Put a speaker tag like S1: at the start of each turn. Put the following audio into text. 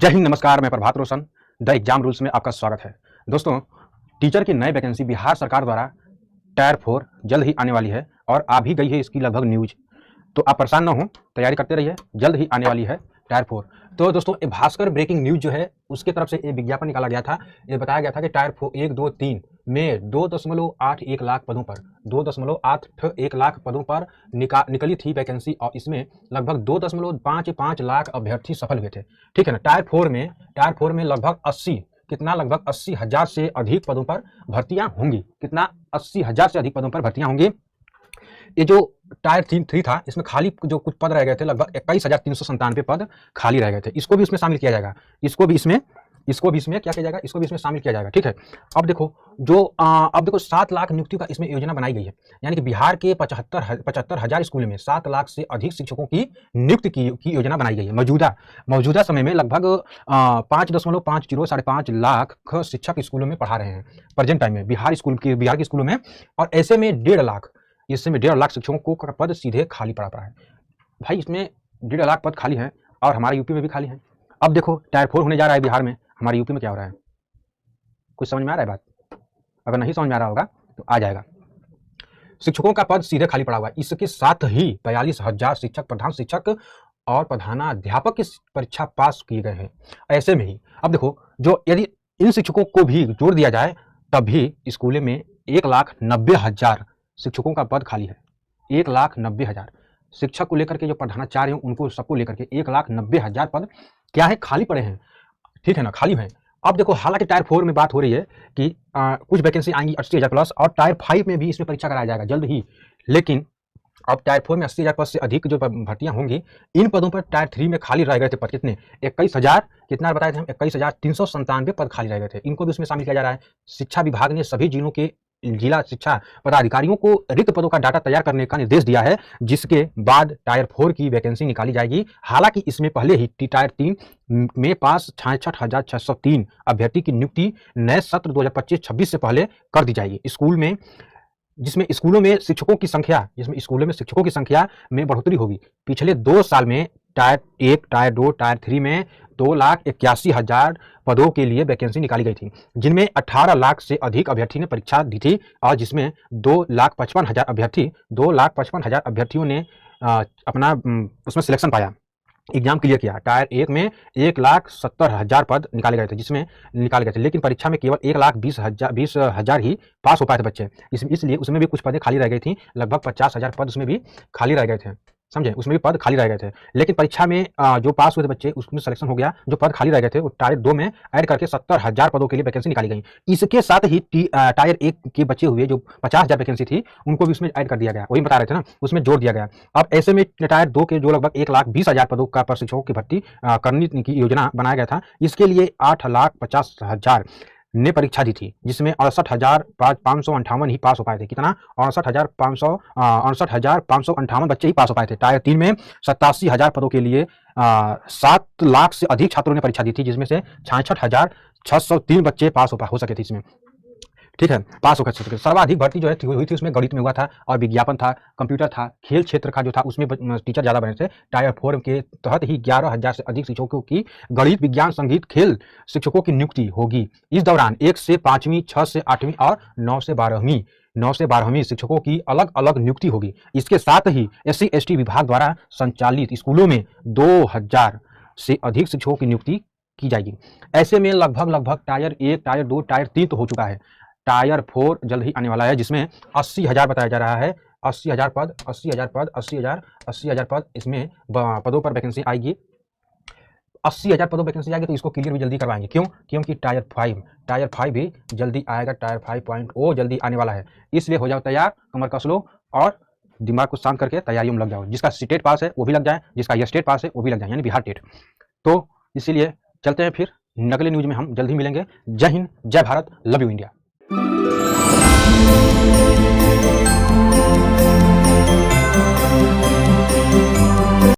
S1: जय हिंद, नमस्कार। मैं प्रभात रोशन, द एग्जाम रूल्स में आपका स्वागत है। दोस्तों, टीचर की नई वैकेंसी बिहार सरकार द्वारा टायर 4 जल्द ही आने वाली है और आ भी गई है इसकी लगभग न्यूज। तो आप परेशान ना हो, तैयारी करते रहिए, जल्द ही आने वाली है टायर 4। तो दोस्तों, ये भास्कर ब्रेकिंग न्यूज जो है उसके तरफ से ये विज्ञापन निकाला गया था। ये बताया गया था कि टायर 4 1, 2, 3 में 2.81 लाख पदों पर 2.81 लाख पदों पर निकली थी वैकेंसी और इसमें लगभग 2.55 लाख अभ्यर्थी सफल हुए थे। ठीक है ना। टायर 4 में लगभग 80,000 से अधिक पदों पर भर्तियां होंगी। 80,000 से अधिक पदों पर भर्तियां होंगी। ये जो टायर 3 था, इसमें खाली जो कुछ पद रह गए थे, लगभग 21,397 पद खाली रह गए थे। इसको भी इसमें शामिल किया जाएगा। इसको भी इसमें क्या किया जाएगा, इसको भी इसमें शामिल किया जाएगा। ठीक है। अब देखो अब देखो 7 लाख नियुक्तियों का इसमें योजना बनाई गई है। यानी कि बिहार के 75,000 स्कूलों में 7 लाख से अधिक शिक्षकों की नियुक्ति की योजना बनाई गई है। मौजूदा समय में लगभग 5.5 लाख शिक्षक स्कूलों में पढ़ा रहे हैं प्रेजेंट टाइम में बिहार के स्कूलों में। और ऐसे में 1.5 लाख शिक्षकों को पद सीधे खाली पड़ा है। भाई, इसमें 1.5 लाख पद खाली हैं और हमारे यूपी में भी खाली हैं। अब देखो, टायर 4 होने जा रहा है बिहार में, हमारे यूपी में क्या हो रहा है? कुछ समझ में आ रहा है बात? अगर नहीं समझ में आ रहा होगा तो आ जाएगा। शिक्षकों का पद सीधे खाली पड़ा हुआ है। इसके साथ ही 42,000 शिक्षक, प्रधान शिक्षक और प्रधानाध्यापक की परीक्षा पास किए गए हैं। ऐसे में ही अब देखो, जो यदि इन शिक्षकों को भी जोड़ दिया जाए तब भी स्कूलों में 1,90,000 शिक्षकों का पद खाली है। 1,90,000 शिक्षक को लेकर के, जो प्रधानाचार्य हैं उनको सबको लेकर के 1,90,000 पद क्या है, खाली पड़े हैं। ठीक है ना, खाली हैं। अब देखो, हालांकि टायर 4 में बात हो रही है कि कुछ वैकेंसी आएंगी 80,000 प्लस, और टायर 5 में भी इसमें परीक्षा कराया जाएगा जल्द ही। लेकिन अब टायर 4 में 80,000 पद से अधिक जो भर्तियां होंगी, इन पदों पर टायर 3 में खाली रह गए थे पद कितने, 21,000 कितना बताए थे हम, 21,397 पद खाली रह गए थे। इनको भी उसमें शामिल किया जा रहा है। शिक्षा विभाग ने सभी जिलों के जिला शिक्षा पदाधिकारियों को रिक्त पदों का डाटा तैयार करने का निर्देश दिया है, जिसके बाद टायर 4 की वैकेंसी निकाली जाएगी। हालांकि इसमें पहले ही टायर 3 में पास 66,603 अभ्यर्थी की नियुक्ति नए सत्र 2025-26 से पहले कर दी जाएगी। जिसमें स्कूलों में शिक्षकों की संख्या में बढ़ोतरी होगी। पिछले 2 साल में टायर 1, टायर 2, टायर 3 में 2,81,000 पदों के लिए वैकेंसी निकाली गई थी, जिनमें 18 लाख से अधिक अभ्यर्थी ने परीक्षा दी थी और जिसमें 2,55,000 अभ्यर्थियों ने अपना उसमें सिलेक्शन पाया, एग्जाम क्लियर किया। टायर 1 में 1,70,000 पद निकाले गए थे, लेकिन परीक्षा में केवल 1,20,000 ही पास हो पाए थे बच्चे। इसलिए उसमें भी कुछ पदें खाली रह गई थी। लगभग 50,000 पद उसमें भी खाली रह गए थे, समझे। उसमें भी पद खाली रह गए थे, लेकिन परीक्षा में जो पास हुए थे बच्चे उसमें सिलेक्शन हो गया। जो पद खाली रह गए थे वो टायर 2 में ऐड करके 70,000 पदों के लिए वैकेंसी निकाली गई। इसके साथ ही टायर 1 के बचे हुए जो 50,000 वैकेंसी थी उनको भी उसमें ऐड कर दिया गया। वही बता रहे थे ना, उसमें जोड़ दिया गया। अब ऐसे में टायर 2 के जो लगभग 1,20,000 पदों का पर शिक्षकों की भर्ती करने की योजना बनाया गया था, इसके लिए 8,50,000 ने परीक्षा दी थी, जिसमें 68,558 ही पास हो पाए थे। कितना? 68,558 बच्चे ही पास हो पाए थे। टायर 3 में 87,000 पदों के लिए 7 लाख से अधिक छात्रों ने परीक्षा दी थी, जिसमें से 66,603 बच्चे पास हो सके थे इसमें। ठीक है, पास हो सके। सर्वाधिक भर्ती जो है हुई थी उसमें गणित में हुआ था, और विज्ञापन था, कंप्यूटर था, खेल क्षेत्र का जो था उसमें टीचर ज़्यादा बने थे। टायर 4 के तहत ही 11,000 से अधिक शिक्षकों की गणित, विज्ञान, संगीत, खेल शिक्षकों की नियुक्ति होगी। इस दौरान 1 से 5वीं, 6 से 8वीं और 9 से 12वीं शिक्षकों की अलग अलग नियुक्ति होगी। इसके साथ ही SC ST विभाग द्वारा संचालित स्कूलों में 2,000 से अधिक शिक्षकों की नियुक्ति की जाएगी। ऐसे में लगभग टायर 1, टायर 2, टायर 3 तो हो चुका है। टायर 4 जल्द ही आने वाला है, जिसमें 80,000 बताया जा रहा है। 80,000 पद इसमें पदों पर वैकेंसी आएगी। 80,000 पदों पर वैकेंसी आएगी तो इसको क्लियर भी जल्दी करवाएंगे। क्यों? क्योंकि टायर 5 भी जल्दी आएगा। टायर 5.0 जल्दी आने वाला है। इसलिए हो जाओ तैयार, कमर कस लो और दिमाग को शांत करके तैयारियों में लग जाओ। जिसका स्टेट पास है वो भी लग जाए, जिसका स्टेट पास है वो भी लग जाए, यानी बिहार टेट। तो इसीलिए चलते हैं फिर अगले न्यूज में, हम जल्द ही मिलेंगे। जय हिंद, जय भारत, लव यू इंडिया।